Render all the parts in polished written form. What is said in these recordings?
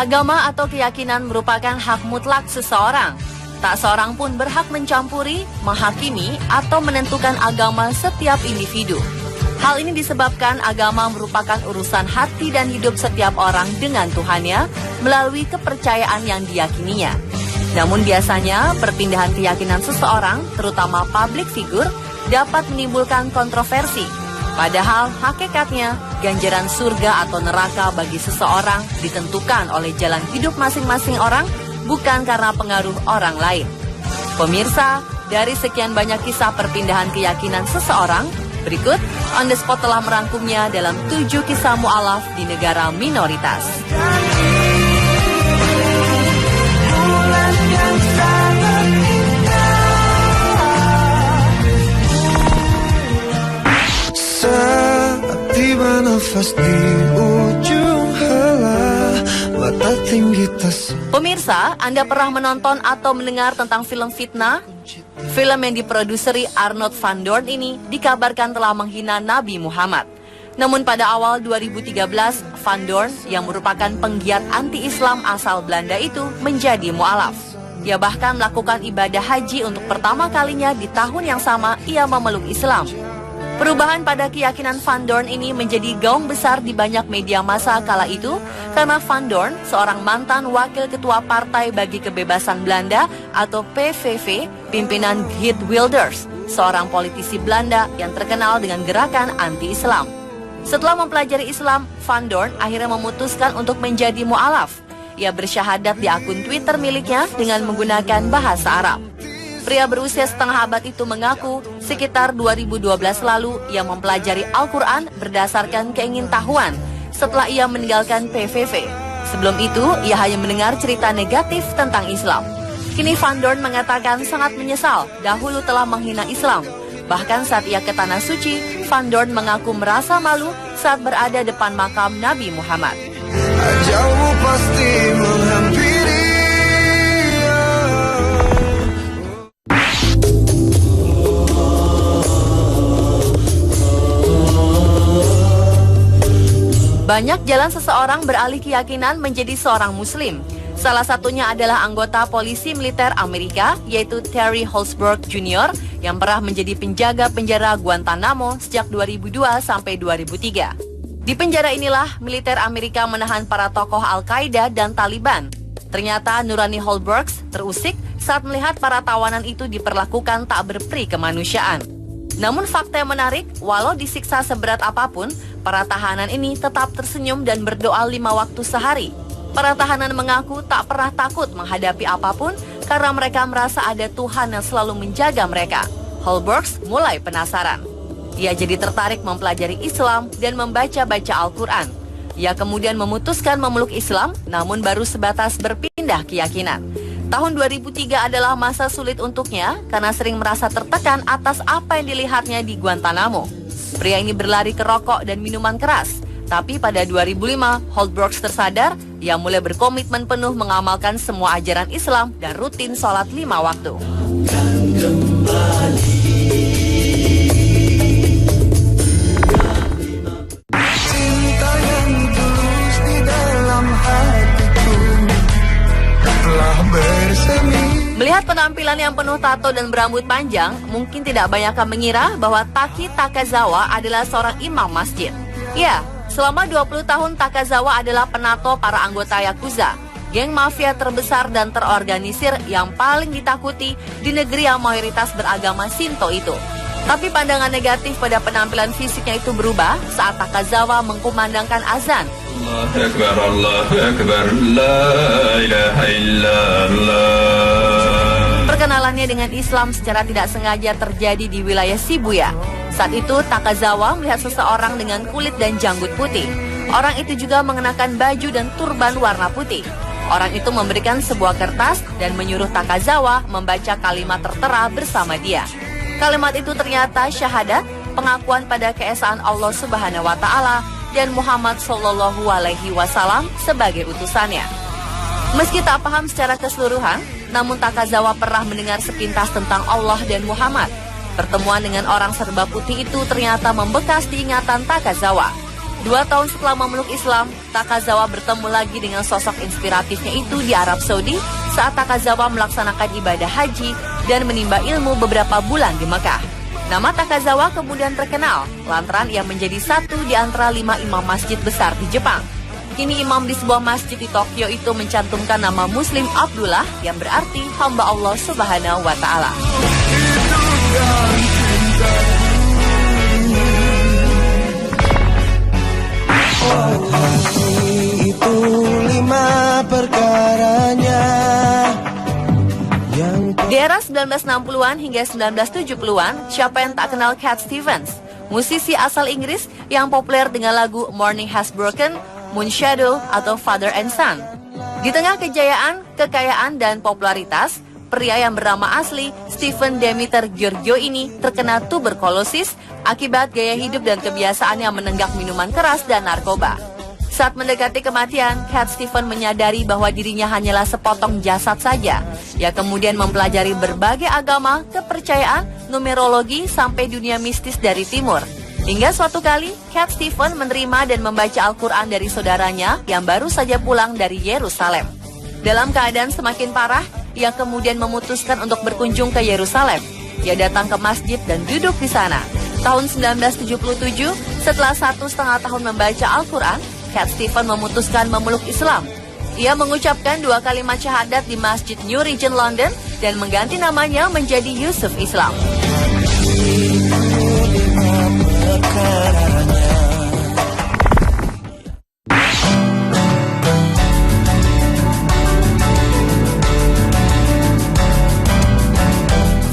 Agama atau keyakinan merupakan hak mutlak seseorang. Tak seorang pun berhak mencampuri, menghakimi, atau menentukan agama setiap individu. Hal ini disebabkan agama merupakan urusan hati dan hidup setiap orang dengan Tuhannya melalui kepercayaan yang diyakininya. Namun biasanya perpindahan keyakinan seseorang, terutama public figure, dapat menimbulkan kontroversi. Padahal hakikatnya ganjaran surga atau neraka bagi seseorang ditentukan oleh jalan hidup masing-masing orang, bukan karena pengaruh orang lain. Pemirsa, dari sekian banyak kisah perpindahan keyakinan seseorang, berikut On The Spot telah merangkumnya dalam 7 kisah mu'alaf di negara minoritas. Tiba nafas di ujung helah, mata tinggi tas. Pemirsa, Anda pernah menonton atau mendengar tentang film Fitnah? Film yang diproduseri Arnold van Doorn ini dikabarkan telah menghina Nabi Muhammad. Namun pada awal 2013, Van Doorn yang merupakan penggiat anti-Islam asal Belanda itu menjadi mu'alaf. Ia bahkan melakukan ibadah haji untuk pertama kalinya di tahun yang sama ia memeluk Islam. Perubahan pada keyakinan Van Doorn ini menjadi gaung besar di banyak media massa kala itu karena Van Doorn, seorang mantan wakil ketua Partai Bagi Kebebasan Belanda atau PVV, pimpinan Geert Wilders, seorang politisi Belanda yang terkenal dengan gerakan anti-Islam. Setelah mempelajari Islam, Van Doorn akhirnya memutuskan untuk menjadi mu'alaf. Ia bersyahadat di akun Twitter miliknya dengan menggunakan bahasa Arab. Pria berusia setengah abad itu mengaku sekitar 2012 lalu ia mempelajari Al-Quran berdasarkan keingintahuan setelah ia meninggalkan PVV. Sebelum itu, ia hanya mendengar cerita negatif tentang Islam. Kini Van Doorn mengatakan sangat menyesal dahulu telah menghina Islam. Bahkan saat ia ke Tanah Suci, Van Doorn mengaku merasa malu saat berada depan makam Nabi Muhammad. Ajalmu pasti menghampiri. Banyak jalan seseorang beralih keyakinan menjadi seorang muslim. Salah satunya adalah anggota polisi militer Amerika, yaitu Terry Holzberg Jr. yang pernah menjadi penjaga penjara Guantanamo sejak 2002 sampai 2003. Di penjara inilah militer Amerika menahan para tokoh Al-Qaeda dan Taliban. Ternyata Nurani Holzberg terusik saat melihat para tawanan itu diperlakukan tak berperi kemanusiaan. Namun fakta yang menarik, walau disiksa seberat apapun, para tahanan ini tetap tersenyum dan berdoa 5 waktu sehari. Para tahanan mengaku tak pernah takut menghadapi apapun karena mereka merasa ada Tuhan yang selalu menjaga mereka. Holzberg mulai penasaran. Ia jadi tertarik mempelajari Islam dan membaca-baca Al-Quran. Ia kemudian memutuskan memeluk Islam, namun baru sebatas berpindah keyakinan. Tahun 2003 adalah masa sulit untuknya karena sering merasa tertekan atas apa yang dilihatnya di Guantanamo. Pria ini berlari ke rokok dan minuman keras. Tapi pada 2005, Holzberg tersadar, ia mulai berkomitmen penuh mengamalkan semua ajaran Islam dan rutin sholat 5 waktu. Cinta yang tulus di dalam hatiku telah bersemi. Melihat penampilan yang penuh tato dan berambut panjang, mungkin tidak banyak yang mengira bahwa Taki Takazawa adalah seorang imam masjid. Ya, selama 20 tahun Takazawa adalah penato para anggota Yakuza, geng mafia terbesar dan terorganisir yang paling ditakuti di negeri yang mayoritas beragama Shinto itu. Tapi pandangan negatif pada penampilan fisiknya itu berubah saat Takazawa mengkumandangkan azan. Allahu Akbar, Allahu Akbar, la ilaha illallah. Perkenalannya dengan Islam secara tidak sengaja terjadi di wilayah Shibuya. Saat itu Takazawa melihat seseorang dengan kulit dan janggut putih. Orang itu juga mengenakan baju dan turban warna putih. Orang itu memberikan sebuah kertas dan menyuruh Takazawa membaca kalimat tertera bersama dia. Kalimat itu ternyata syahadat, pengakuan pada keesaan Allah Subhanahu wa taala dan Muhammad sallallahu alaihi wasallam sebagai utusannya. Meski tak paham secara keseluruhan, namun Takazawa pernah mendengar sepintas tentang Allah dan Muhammad. Pertemuan dengan orang serba putih itu ternyata membekas di ingatan Takazawa. 2 tahun setelah memeluk Islam, Takazawa bertemu lagi dengan sosok inspiratifnya itu di Arab Saudi saat Takazawa melaksanakan ibadah haji dan menimba ilmu beberapa bulan di Mekah. Nama Takazawa kemudian terkenal lantaran ia menjadi satu di antara 5 imam masjid besar di Jepang. Kini imam di sebuah masjid di Tokyo itu mencantumkan nama Muslim Abdullah yang berarti hamba Allah Subhanahu wa Ta'ala. Itu 5 perkaranya. Di era 1960-an hingga 1970-an, siapa yang tak kenal Cat Stevens, musisi asal Inggris yang populer dengan lagu Morning Has Broken, Moonshadow, atau Father and Son. Di tengah kejayaan, kekayaan, dan popularitas, pria yang bernama asli Stephen Demeter Georgiou ini terkena tuberkulosis akibat gaya hidup dan kebiasaan yang menenggak minuman keras dan narkoba. Saat mendekati kematian, Cat Stevens menyadari bahwa dirinya hanyalah sepotong jasad saja. Ia kemudian mempelajari berbagai agama, kepercayaan, numerologi, sampai dunia mistis dari timur. Hingga suatu kali, Cat Stevens menerima dan membaca Al-Quran dari saudaranya yang baru saja pulang dari Yerusalem. Dalam keadaan semakin parah, ia kemudian memutuskan untuk berkunjung ke Yerusalem. Ia datang ke masjid dan duduk di sana. Tahun 1977, setelah 1,5 tahun membaca Al-Quran, Cat Stevens memutuskan memeluk Islam. Ia mengucapkan 2 kalimat syahadat di Masjid New Regent London dan mengganti namanya menjadi Yusuf Islam.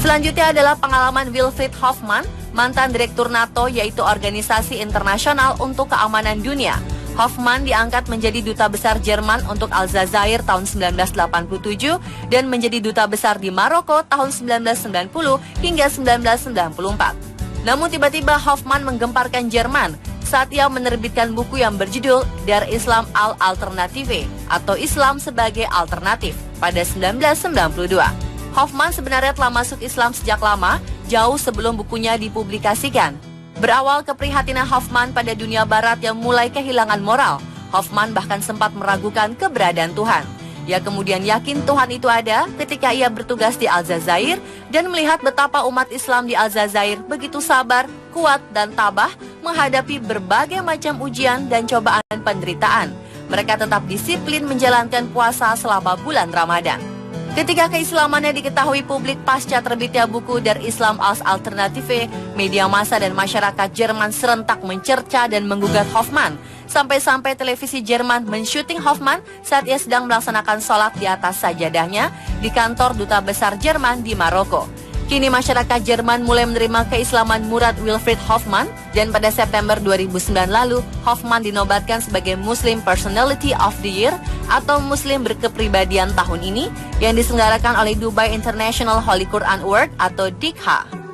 Selanjutnya adalah pengalaman Wilfried Hofmann, mantan direktur NATO, yaitu Organisasi Internasional untuk Keamanan Dunia. Hofmann diangkat menjadi duta besar Jerman untuk Aljazair tahun 1987 dan menjadi duta besar di Maroko tahun 1990 hingga 1994. Namun tiba-tiba Hofmann menggemparkan Jerman saat ia menerbitkan buku yang berjudul Der Islam al-Alternative atau Islam sebagai Alternatif pada 1992. Hofmann sebenarnya telah masuk Islam sejak lama, jauh sebelum bukunya dipublikasikan. Berawal keprihatinan Hofmann pada dunia barat yang mulai kehilangan moral, Hofmann bahkan sempat meragukan keberadaan Tuhan. Ia kemudian yakin Tuhan itu ada ketika ia bertugas di Aljazair dan melihat betapa umat Islam di Aljazair begitu sabar, kuat, dan tabah menghadapi berbagai macam ujian dan cobaan penderitaan. Mereka tetap disiplin menjalankan puasa selama bulan Ramadan. Ketika keislamannya diketahui publik pasca terbitnya buku Der Islam als Alternative, media massa dan masyarakat Jerman serentak mencerca dan menggugat Hofmann. Sampai-sampai televisi Jerman mensyuting Hofmann saat ia sedang melaksanakan sholat di atas sajadahnya di kantor Duta Besar Jerman di Maroko. Kini masyarakat Jerman mulai menerima keislaman murad Wilfried Hofmann dan pada September 2009 lalu, Hofmann dinobatkan sebagai Muslim Personality of the Year atau Muslim berkepribadian tahun ini yang diselenggarakan oleh Dubai International Holy Quran Award atau DIQHA.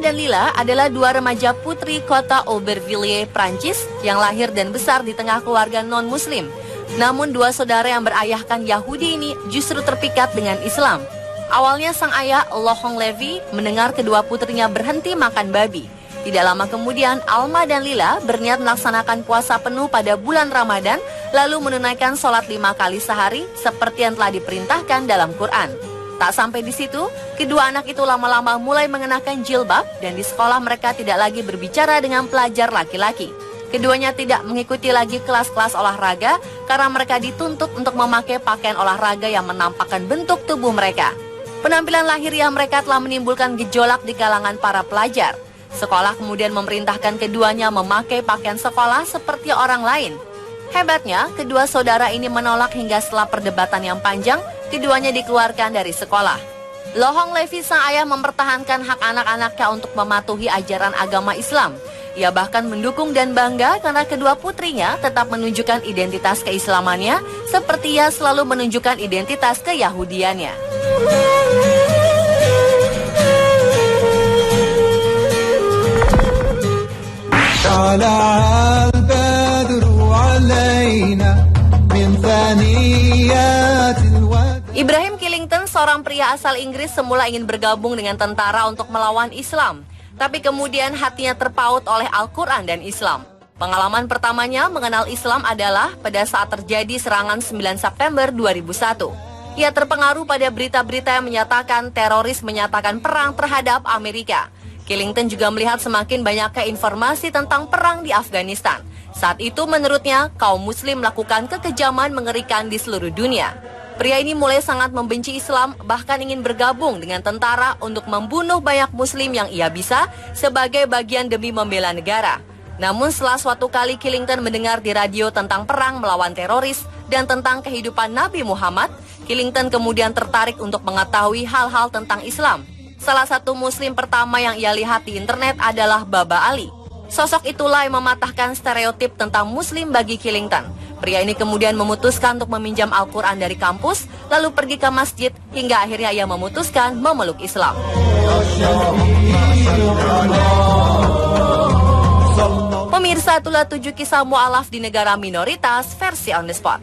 Dan Lila adalah 2 remaja putri kota Aubervilliers, Prancis yang lahir dan besar di tengah keluarga non-muslim. Namun 2 saudara yang berayahkan Yahudi ini justru terpikat dengan Islam. Awalnya sang ayah, Lohong Levi, mendengar kedua putrinya berhenti makan babi. Tidak lama kemudian, Alma dan Lila berniat melaksanakan puasa penuh pada bulan Ramadan, lalu menunaikan sholat 5 kali sehari seperti yang telah diperintahkan dalam Quran. Tak sampai di situ, kedua anak itu lama-lama mulai mengenakan jilbab dan di sekolah mereka tidak lagi berbicara dengan pelajar laki-laki. Keduanya tidak mengikuti lagi kelas-kelas olahraga karena mereka dituntut untuk memakai pakaian olahraga yang menampakkan bentuk tubuh mereka. Penampilan lahiriah mereka telah menimbulkan gejolak di kalangan para pelajar. Sekolah kemudian memerintahkan keduanya memakai pakaian sekolah seperti orang lain. Hebatnya, kedua saudara ini menolak hingga setelah perdebatan yang panjang, keduanya dikeluarkan dari sekolah. Lohong Levi sang ayah mempertahankan hak anak-anaknya untuk mematuhi ajaran agama Islam. Ia bahkan mendukung dan bangga karena kedua putrinya tetap menunjukkan identitas keislamannya seperti ia selalu menunjukkan identitas keyahudiannya. طلع البدر علينا seorang pria asal Inggris semula ingin bergabung dengan tentara untuk melawan Islam. Tapi kemudian hatinya terpaut oleh Al-Quran dan Islam. Pengalaman pertamanya mengenal Islam adalah pada saat terjadi serangan 9 September 2001. Ia terpengaruh pada berita-berita yang menyatakan teroris menyatakan perang terhadap Amerika. Killington juga melihat semakin banyaknya informasi tentang perang di Afghanistan. Saat itu menurutnya, kaum muslim melakukan kekejaman mengerikan di seluruh dunia. Pria ini mulai sangat membenci Islam, bahkan ingin bergabung dengan tentara untuk membunuh banyak muslim yang ia bisa sebagai bagian demi membela negara. Namun setelah suatu kali Killington mendengar di radio tentang perang melawan teroris dan tentang kehidupan Nabi Muhammad, Killington kemudian tertarik untuk mengetahui hal-hal tentang Islam. Salah satu muslim pertama yang ia lihat di internet adalah Baba Ali. Sosok itulah yang mematahkan stereotip tentang muslim bagi Killington. Pria ini kemudian memutuskan untuk meminjam Al-Quran dari kampus, lalu pergi ke masjid, hingga akhirnya ia memutuskan memeluk Islam. Pemirsa, itulah 7 kisah mu'alaf di negara minoritas versi On The Spot.